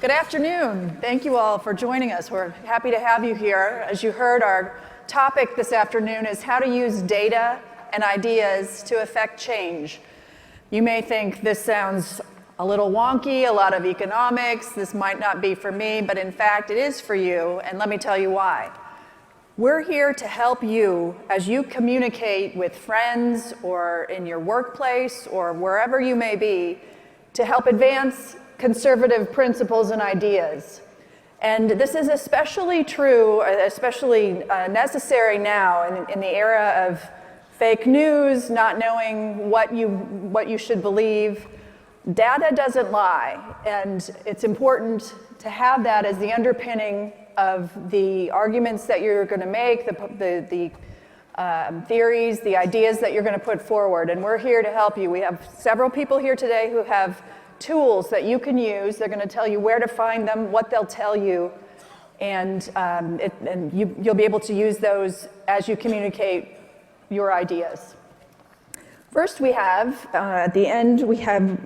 Good afternoon. Thank you all for joining us. We're happy to have you here. As you heard, our topic this afternoon is how to use data and ideas to affect change. You may think this sounds a little wonky, a lot of economics, this might not be for me, but in fact it is for you, and let me tell you why. We're here to help you as you communicate with friends or in your workplace or wherever you may be to help advance conservative principles and ideas. And this is especially true, especially necessary now in the era of fake news, not knowing what you should believe. Data doesn't lie, and it's important to have that as the underpinning of the arguments that you're going to make, the theories, the ideas that you're going to put forward. And we're here to help you. We have several people here today who have tools that you can use. They're going to tell you where to find them, what they'll tell you, and you'll be able to use those as you communicate your ideas. First we have, at the end, we have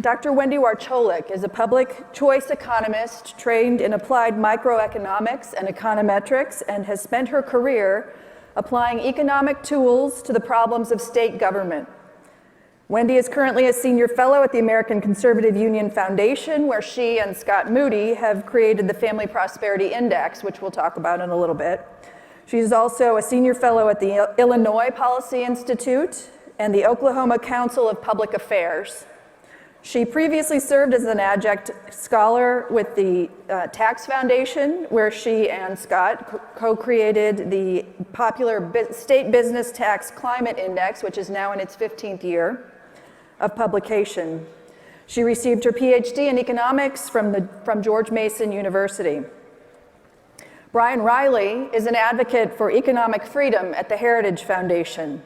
Dr. Wendy Warcholik is a public choice economist trained in applied microeconomics and econometrics and has spent her career applying economic tools to the problems of state government. Wendy is currently a senior fellow at the American Conservative Union Foundation, where she and Scott Moody have created the Family Prosperity Index, which we'll talk about in a little bit. She's also a senior fellow at the Illinois Policy Institute and the Oklahoma Council of Public Affairs. She previously served as an adjunct scholar with the Tax Foundation, where she and Scott co-created the popular State Business Tax Climate Index, which is now in its 15th year of publication. She received her PhD in economics from George Mason University. Brian Riley is an advocate for economic freedom at the Heritage Foundation.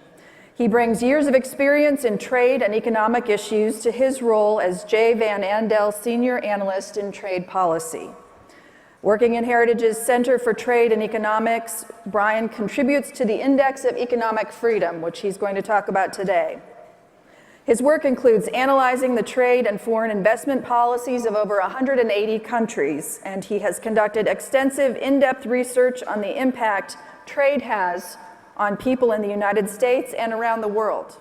He brings years of experience in trade and economic issues to his role as J. Van Andel Senior Analyst in Trade Policy. Working in Heritage's Center for Trade and Economics, Brian contributes to the Index of Economic Freedom, which he's going to talk about today. His work includes analyzing the trade and foreign investment policies of over 180 countries, and he has conducted extensive in-depth research on the impact trade has on people in the United States and around the world.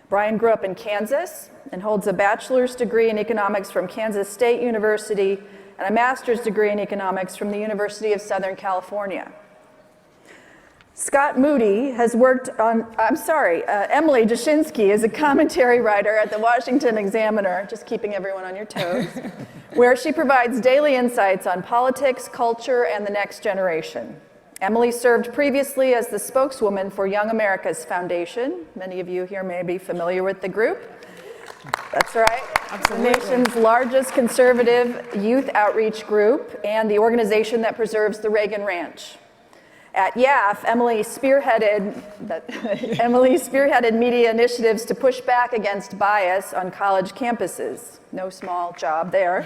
Brian grew up in Kansas and holds a bachelor's degree in economics from Kansas State University and a master's degree in economics from the University of Southern California. Scott Moody has worked on, Emily Jashinsky is a commentary writer at the Washington Examiner, just keeping everyone on your toes, where she provides daily insights on politics, culture, and the next generation. Emily served previously as the spokeswoman for Young America's Foundation. Many of you here may be familiar with the group. That's right. Absolutely. The nation's largest conservative youth outreach group and the organization that preserves the Reagan Ranch. At YAF, Emily spearheaded media initiatives to push back against bias on college campuses. No small job there.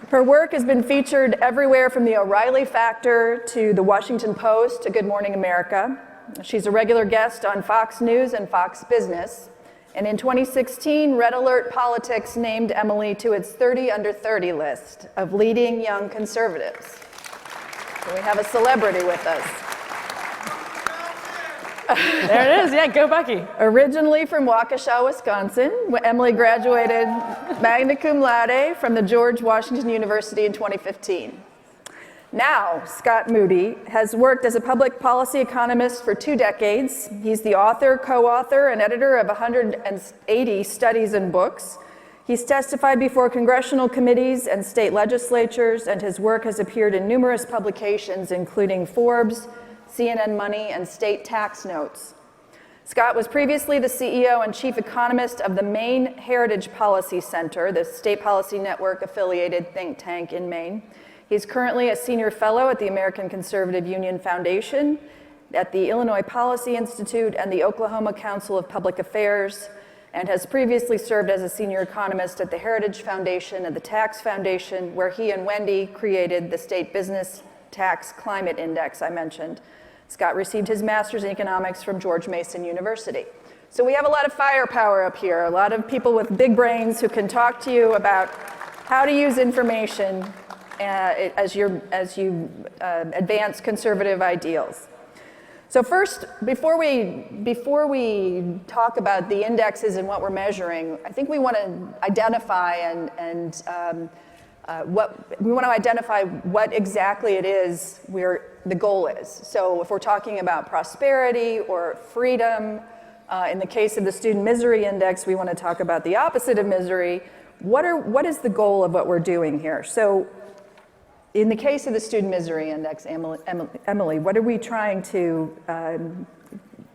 Her work has been featured everywhere from the O'Reilly Factor to the Washington Post to Good Morning America. She's a regular guest on Fox News and Fox Business. And in 2016, Red Alert Politics named Emily to its 30 under 30 list of leading young conservatives. So we have a celebrity with us. There it is, yeah, go Bucky. Originally from Waukesha, Wisconsin, Emily graduated magna cum laude from the George Washington University in 2015. Now, Scott Moody has worked as a public policy economist for 2 decades. He's the author, co-author, and editor of 180 studies and books. He's testified before congressional committees and state legislatures, and his work has appeared in numerous publications, including Forbes, CNN Money, and State Tax Notes. Scott was previously the CEO and chief economist of the Maine Heritage Policy Center, the state policy network affiliated think tank in Maine. He's currently a senior fellow at the American Conservative Union Foundation, at the Illinois Policy Institute, and the Oklahoma Council of Public Affairs, and has previously served as a senior economist at the Heritage Foundation and the Tax Foundation, where he and Wendy created the State Business Tax Climate Index I mentioned. Scott received his master's in economics from George Mason University. So we have a lot of firepower up here, a lot of people with big brains who can talk to you about how to use information as you advance conservative ideals. So first, before we talk about the indexes and what we're measuring, I think we want to identify what exactly it is the goal is. So if we're talking about prosperity or freedom, in the case of the Student Misery Index, we want to talk about the opposite of misery. What is the goal of what we're doing here? So in the case of the Student Misery Index, Emily, what are we trying to,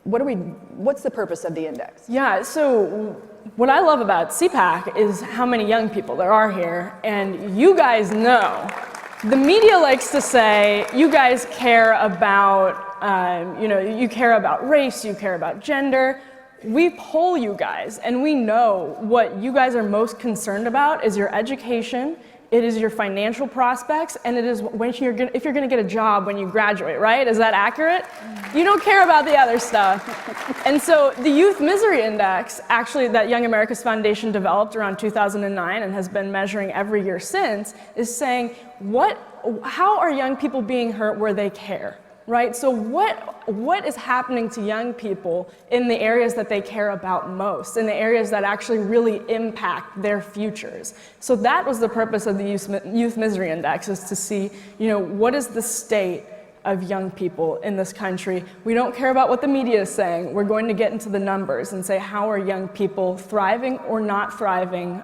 what's the purpose of the index? Yeah, so what I love about CPAC is how many young people there are here, and you guys know. The media likes to say, you guys care about, you care about race, you care about gender. We poll you guys, and we know what you guys are most concerned about is your education, it is your financial prospects, and it is if you're going to get a job when you graduate, right? Is that accurate? You don't care about the other stuff. And so the Youth Misery Index, actually, that Young America's Foundation developed around 2009 and has been measuring every year since, is saying, how are young people being hurt where they care? Right? So what is happening to young people in the areas that they care about most, in the areas that actually really impact their futures? So that was the purpose of the Youth Misery Index, is to see, what is the state of young people in this country? We don't care about what the media is saying. We're going to get into the numbers and say, how are young people thriving or not thriving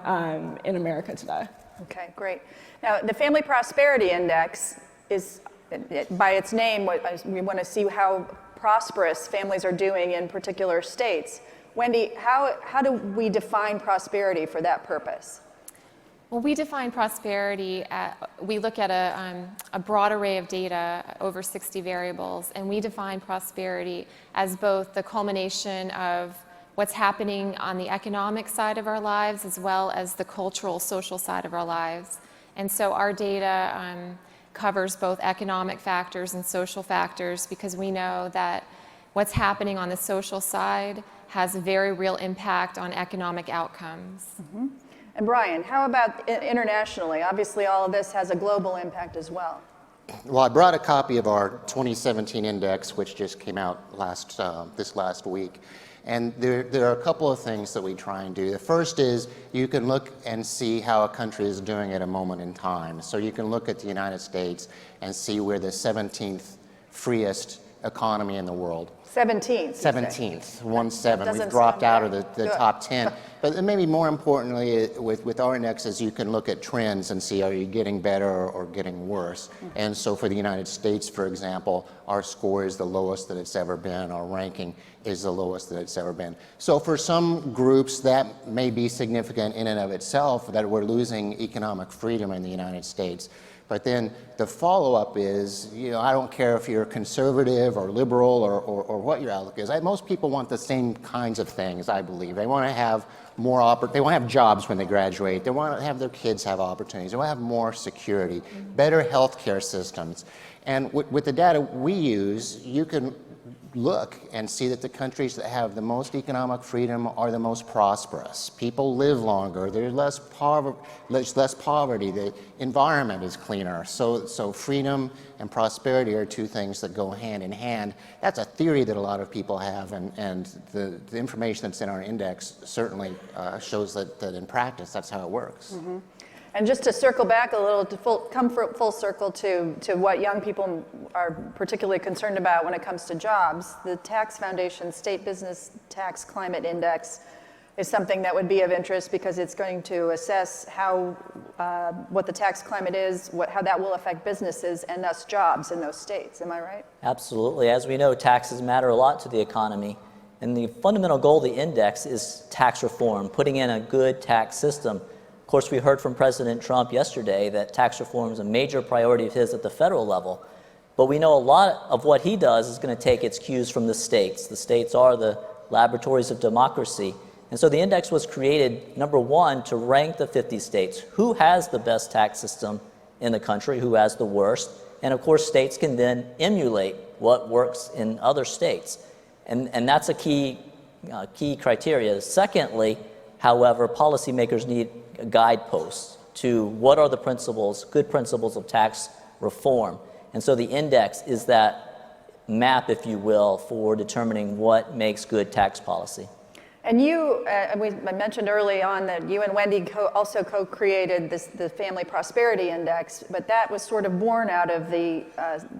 in America today? Okay, great. Now, the Family Prosperity Index is, by its name, we want to see how prosperous families are doing in particular states. Wendy, how do we define prosperity for that purpose? Well, we define prosperity, we look at a broad array of data, over 60 variables, and we define prosperity as both the culmination of what's happening on the economic side of our lives as well as the cultural, social side of our lives. And so our data covers both economic factors and social factors, because we know that what's happening on the social side has a very real impact on economic outcomes. Mm-hmm. And Brian, how about internationally? Obviously, all of this has a global impact as well. Well, I brought a copy of our 2017 index, which just came out this last week. And there are a couple of things that we try and do. The first is you can look and see how a country is doing at a moment in time. So you can look at the United States and see we're the 17th freest economy in the world. 17th. 17th, 17. We've dropped out of the top 10. But maybe more importantly, with our indexes, you can look at trends and see, are you getting better or getting worse? And so for the United States, for example, our score is the lowest that it's ever been. Our ranking is the lowest that it's ever been. So for some groups, that may be significant in and of itself, that we're losing economic freedom in the United States. But then the follow-up is, I don't care if you're conservative or liberal or what your outlook is. Most people want the same kinds of things, I believe. They want to have they want to have jobs when they graduate. They want to have their kids have opportunities. They want to have more security, better healthcare systems. And with the data we use, you can look and see that the countries that have the most economic freedom are the most prosperous. People live longer, there's less poverty, the environment is cleaner. So freedom and prosperity are two things that go hand in hand. That's a theory that a lot of people have, and the information that's in our index certainly shows that in practice that's how it works. Mm-hmm. And just to circle back a little, to come full circle to what young people are particularly concerned about when it comes to jobs, the Tax Foundation State Business Tax Climate Index is something that would be of interest, because it's going to assess what the tax climate is, how that will affect businesses and thus jobs in those states. Am I right? Absolutely. As we know, taxes matter a lot to the economy. And the fundamental goal of the index is tax reform, putting in a good tax system. Of course, we heard from President Trump yesterday that tax reform is a major priority of his at the federal level. But we know a lot of what he does is going to take its cues from the states. The states are the laboratories of democracy. And so the index was created, number one, to rank the 50 states. Who has the best tax system in the country? Who has the worst? And of course, states can then emulate what works in other states. And that's a key key criteria. Secondly, however, policymakers need guideposts. to what are the principles, good principles of tax reform. And so the index is that map, if you will, for determining what makes good tax policy. And you, I mentioned early on that you and Wendy also co-created the Family Prosperity Index, but that was sort of born out of the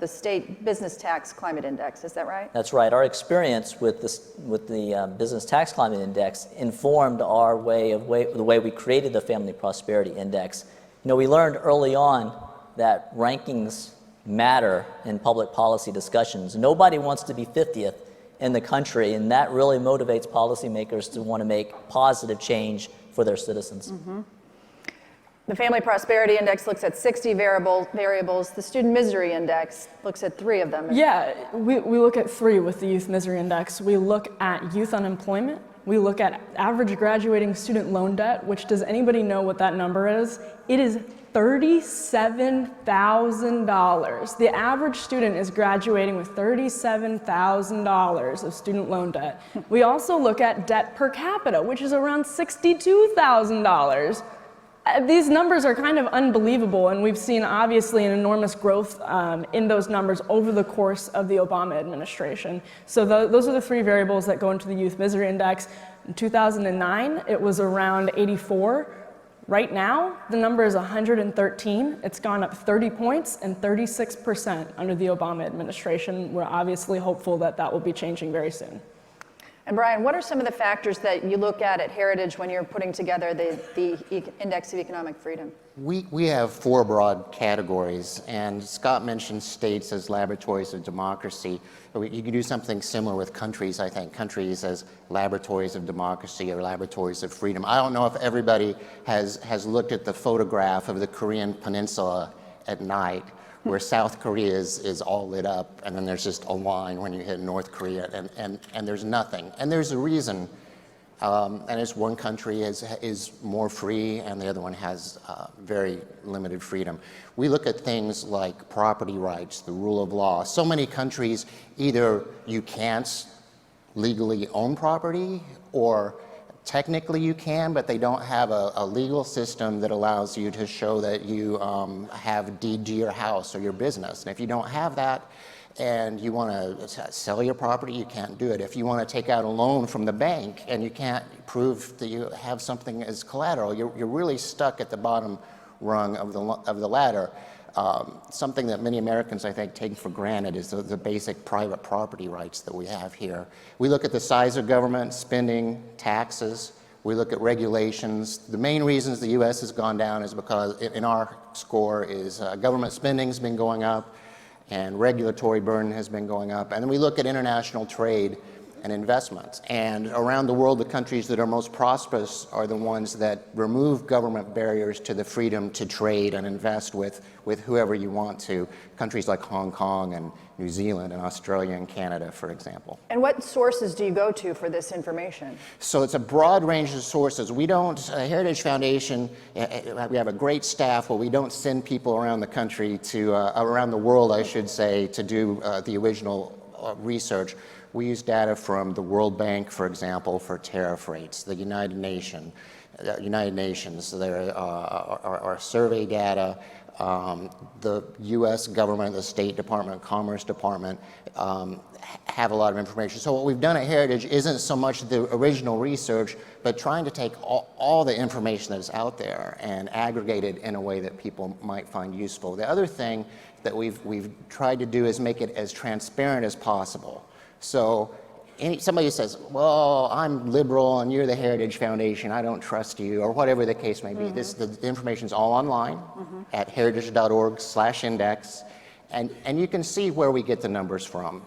state business tax climate index. Is that right? That's right. Our experience with the business tax climate index informed our the way we created the Family Prosperity Index. You know, we learned early on that rankings matter in public policy discussions. Nobody wants to be 50th in the country, and that really motivates policymakers to want to make positive change for their citizens. Mm-hmm. The Family Prosperity Index looks at 60 variables. The Student Misery Index looks at 3 of them. Yeah, we look at 3 with the Youth Misery Index. We look at youth unemployment. We look at average graduating student loan debt, which, does anybody know what that number is? It is $37,000. The average student is graduating with $37,000 of student loan debt. We also look at debt per capita, which is around $62,000. These numbers are kind of unbelievable, and we've seen obviously an enormous growth in those numbers over the course of the Obama administration. So those are the 3 variables that go into the Youth Misery Index. In 2009, it was around 84. Right now, the number is 113. It's gone up 30 points and 36% under the Obama administration. We're obviously hopeful that that will be changing very soon. And Brian, what are some of the factors that you look at Heritage when you're putting together the Index of Economic Freedom? We have 4 broad categories, and Scott mentioned states as laboratories of democracy. You can do something similar with countries, I think, countries as laboratories of democracy or laboratories of freedom. I don't know if everybody has looked at the photograph of the Korean Peninsula at night, where South Korea is all lit up, and then there's just a line when you hit North Korea, and there's nothing. And there's a reason, and it's one country is more free, and the other one has very limited freedom. We look at things like property rights, the rule of law. So many countries, either you can't legally own property, or technically you can, but they don't have a legal system that allows you to show that you have a deed to your house or your business. And if you don't have that and you want to sell your property, you can't do it. If you want to take out a loan from the bank and you can't prove that you have something as collateral, you're really stuck at the bottom rung of the ladder. Something that many Americans, I think, take for granted is the basic private property rights that we have here. We look at the size of government, spending, taxes. We look at regulations. The main reasons the U.S. has gone down is because, in our score, is government spending has been going up and regulatory burden has been going up. And then we look at international trade and investments. And around the world, the countries that are most prosperous are the ones that remove government barriers to the freedom to trade and invest with whoever you want to. Countries like Hong Kong and New Zealand and Australia and Canada, for example. And what sources do you go to for this information? So it's a broad range of sources. We don't, Heritage Foundation, we have a great staff, but we don't send people around the country to, around the world, I should say, to do the original research. We use data from the World Bank, for example, for tariff rates, the United Nations, there are survey data, the U.S. government, the State Department, Commerce Department have a lot of information. So what we've done at Heritage isn't so much the original research, but trying to take all the information that is out there and aggregate it in a way that people might find useful. The other thing that we've tried to do is make it as transparent as possible. So somebody says, well, I'm liberal and you're the Heritage Foundation, I don't trust you, or whatever the case may be. The information's all online at heritage.org/index, and you can see where we get the numbers from.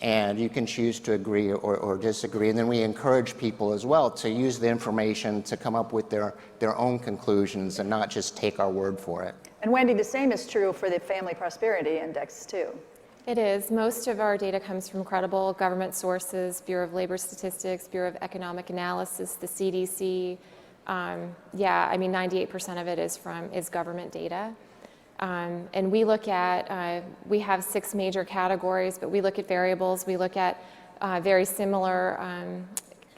And you can choose to agree or disagree. And then we encourage people as well to use the information to come up with their own conclusions and not just take our word for it. And Wendy, the same is true for the Family Prosperity Index too. It is. Most of our data comes from credible government sources, Bureau of Labor Statistics, Bureau of Economic Analysis, the CDC. Yeah, I mean, 98% of it is government data. And we look at, we have 6 major categories, but we look at variables. We look at very similar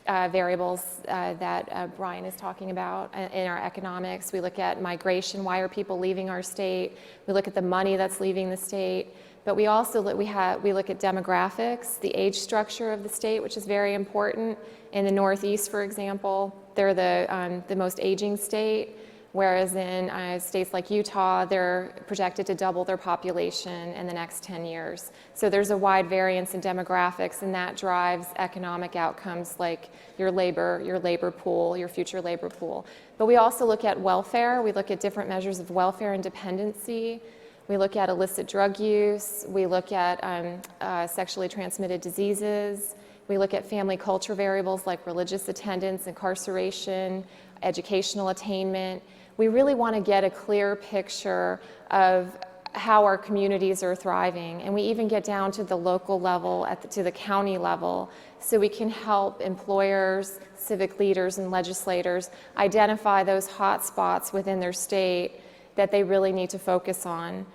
variables that Brian is talking about in our economics. We look at migration. Why are people leaving our state? We look at the money that's leaving the state. But we also look at demographics, the age structure of the state, which is very important. In the Northeast, for example, they're the most aging state, whereas in states like Utah, they're projected to double their population in the next 10 years. So there's a wide variance in demographics, and that drives economic outcomes like your labor pool, your future labor pool. But we also look at welfare. We look at different measures of welfare and dependency. We look at illicit drug use. We look at sexually transmitted diseases. We look at family culture variables like religious attendance, incarceration, educational attainment. We really want to get a clear picture of how our communities are thriving. And we even get down to the local level, to the county level, so we can help employers, civic leaders, and legislators identify those hot spots within their state that they really need to focus on.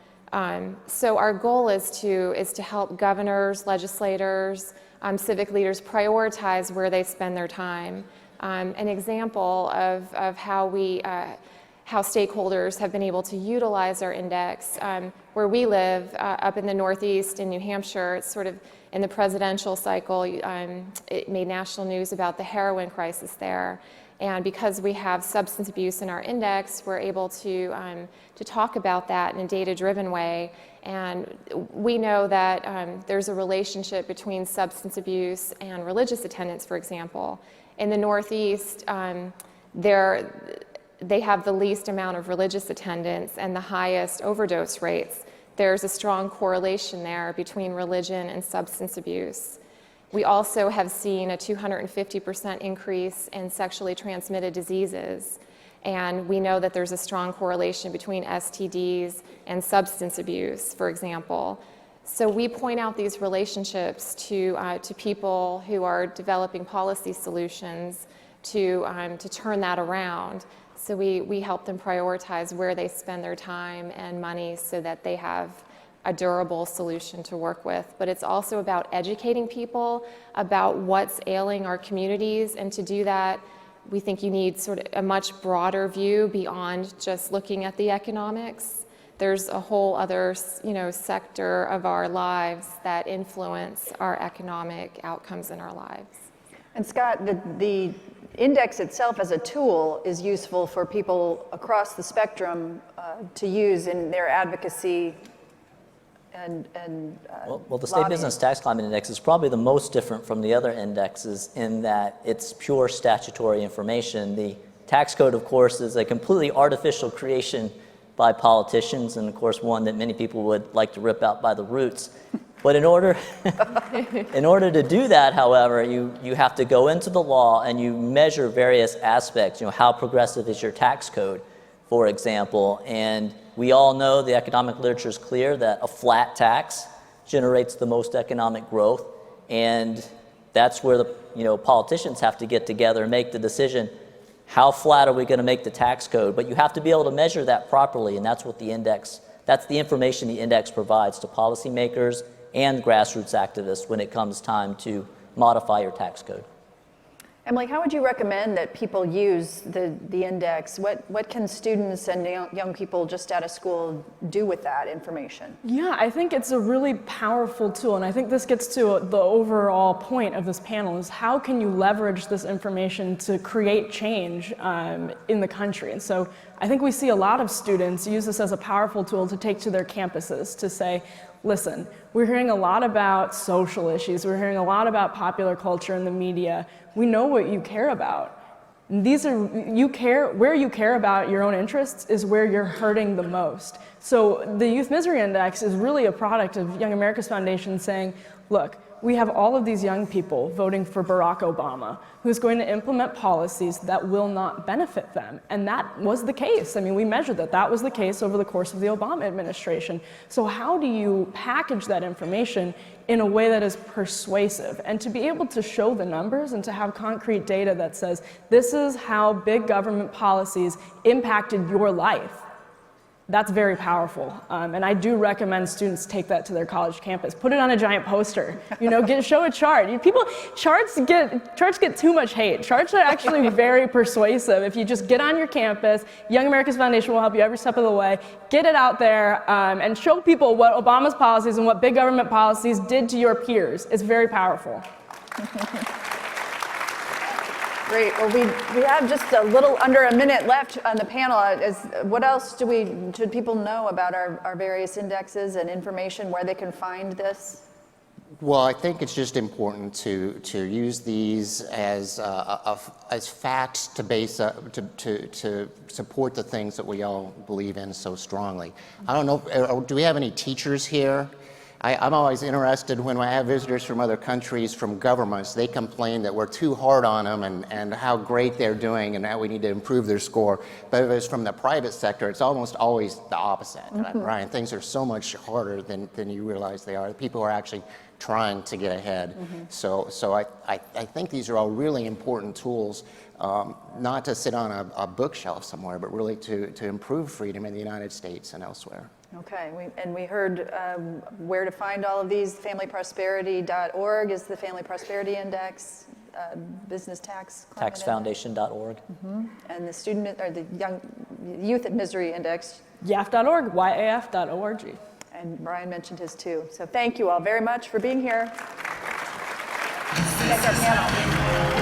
So our goal is to help governors, legislators, civic leaders prioritize where they spend their time. An example of how stakeholders have been able to utilize our index, where we live up in the Northeast in New Hampshire, it's sort of in the presidential cycle, it made national news about the heroin crisis there. And because we have substance abuse in our index, we're able to talk about that in a data-driven way. And we know that there's a relationship between substance abuse and religious attendance, for example. In the Northeast, they have the least amount of religious attendance and the highest overdose rates. There's a strong correlation there between religion and substance abuse. We also have seen a 250% increase in sexually transmitted diseases, and we know that there's a strong correlation between STDs and substance abuse, for example. So we point out these relationships to people who are developing policy solutions to turn that around. So we help them prioritize where they spend their time and money so that they have a durable solution to work with. But it's also about educating people about what's ailing our communities, and to do that, we think you need sort of a much broader view beyond just looking at the economics. There's a whole other, sector of our lives that influence our economic outcomes in our lives. And Scott, the index itself as a tool is useful for people across the spectrum to use in their advocacy and well, the State Business Tax Climate Index is probably the most different from the other indexes in that it's pure statutory information. The tax code, of course, is a completely artificial creation by politicians, and of course one that many people would like to rip out by the roots. But in order to do that, however, you have to go into the law and you measure various aspects. How progressive is your tax code, for example? And we all know, the economic literature is clear, that a flat tax generates the most economic growth, and that's where the politicians have to get together and make the decision: how flat are we going to make the tax code? But you have to be able to measure that properly, and that's what that's the information the index provides to policymakers and grassroots activists when it comes time to modify your tax code. Emily, how would you recommend that people use the index? What can students and young people just out of school do with that information? Yeah, I think it's a really powerful tool, and I think this gets to the overall point of this panel, is how can you leverage this information to create change in the country? And so I think we see a lot of students use this as a powerful tool to take to their campuses to say, listen, we're hearing a lot about social issues, we're hearing a lot about popular culture in the media. We know what you care about. Where you care about your own interests is where you're hurting the most. So the Youth Misery Index is really a product of Young America's Foundation saying, look, we have all of these young people voting for Barack Obama, who's going to implement policies that will not benefit them. And that was the case. I mean, we measured that was the case over the course of the Obama administration. So how do you package that information in a way that is persuasive? And to be able to show the numbers and to have concrete data that says, this is how big government policies impacted your life. That's very powerful. And I do recommend students take that to their college campus. Put it on a giant poster. Show a chart. Charts get too much hate. Charts are actually very persuasive. If you just get on your campus, Young America's Foundation will help you every step of the way. Get it out there and show people what Obama's policies and what big government policies did to your peers. It's very powerful. Great. Well, we have just a little under a minute left on the panel. What else should people know about our various indexes and information where they can find this? Well, I think it's just important to use these as facts to base to support the things that we all believe in so strongly. I don't know. Do we have any teachers here? I'm always interested when I have visitors from other countries, from governments. They complain that we're too hard on them and how great they're doing and how we need to improve their score. But if it's from the private sector, it's almost always the opposite. Ryan, things are so much harder than you realize they are. People are actually trying to get ahead. So I think these are all really important tools, not to sit on a bookshelf somewhere, but really to improve freedom in the United States and elsewhere. Okay, we heard where to find all of these. FamilyProsperity.org is the Family Prosperity Index, business tax. Taxfoundation.org. And the Youth at Misery Index. YAF.org, YAF.org. And Brian mentioned his too. So thank you all very much for being here. Thank our panel.